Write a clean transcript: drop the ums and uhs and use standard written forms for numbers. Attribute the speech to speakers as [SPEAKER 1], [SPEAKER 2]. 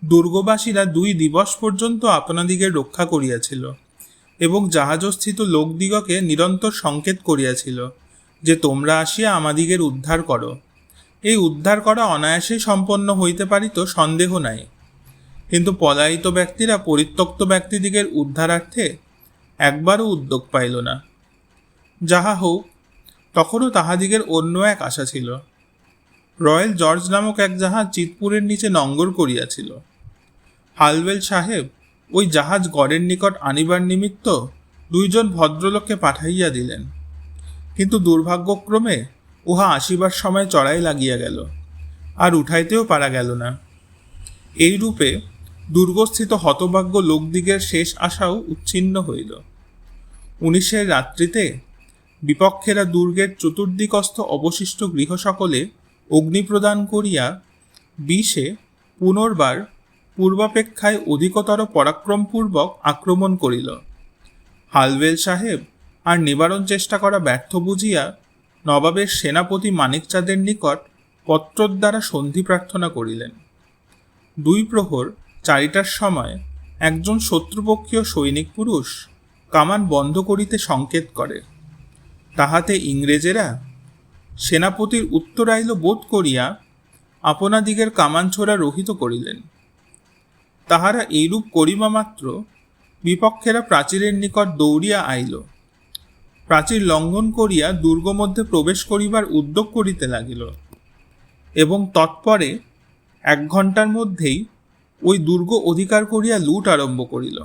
[SPEAKER 1] দুর্গবাসীরা 2 দিবস পর্যন্ত আপনাদিগের রক্ষা করিয়াছিল এবং জাহাজস্থিত লোকদিগকে নিরন্তর সংকেত করিয়াছিল যে তোমরা আসিয়া আমাদিগের উদ্ধার করো। এই উদ্ধার করা অনায়াসেই সম্পন্ন হইতে পারিত, সন্দেহ নাই। কিন্তু পলায়িত ব্যক্তিরা পরিত্যক্ত ব্যক্তিদিগের উদ্ধারার্থে একবারও উদ্যোগ পাইল না। যাহা হোক, তখনও তাহাদিগের অন্য এক আশা ছিল। রয়্যাল জর্জ নামক এক জাহাজ চিতপুরের নিচে নঙ্গর করিয়াছিল। হালওয়েল সাহেব ওই জাহাজ গড়ের নিকট আনিবার নিমিত্ত 2 জন ভদ্রলোককে পাঠাইয়া দিলেন, কিন্তু দুর্ভাগ্যক্রমে উহা আসিবার সময় চড়াই লাগিয়া গেল, আর উঠাইতেও পারা গেল না। এইরূপে দুর্গস্থিত হতভাগ্য লোকদিগের শেষ আশাও উচ্ছিন্ন হইল। 19 রাত্রিতে বিপক্ষেরা দুর্গের চতুর্দিকস্থ অবশিষ্ট গৃহ সকলে অগ্নিপ্রদান করিয়া 20 পুনর্বার পূর্বাপেক্ষায় অধিকতর পরাক্রমপূর্বক আক্রমণ করিল। হালওয়েল সাহেব আর নিবারণ চেষ্টা করা ব্যর্থ বুঝিয়া নবাবের সেনাপতি মানিকচাঁদের নিকট পত্রর দ্বারা সন্ধি প্রার্থনা করিলেন। 2 প্রহর 4টার সময় একজন শত্রুপক্ষীয় সৈনিক পুরুষ কামান বন্ধ করিতে সংকেত করে। তাহাতে ইংরেজেরা সেনাপতির উত্তরাইল বোধ করিয়া আপনাদিগের কামান ছোড়া রহিত করিলেন। তাহারা এইরূপ করিবা মাত্র বিপক্ষেরা প্রাচীরের নিকট দৌড়িয়া আইল। প্রাচীর লঙ্ঘন করিয়া দুর্গ মধ্যে প্রবেশ করিবার উদ্যোগ করিতে লাগিল এবং তৎপরে 1 ঘণ্টার মধ্যেই ওই দুর্গ অধিকার করিয়া লুট আরম্ভ করিল।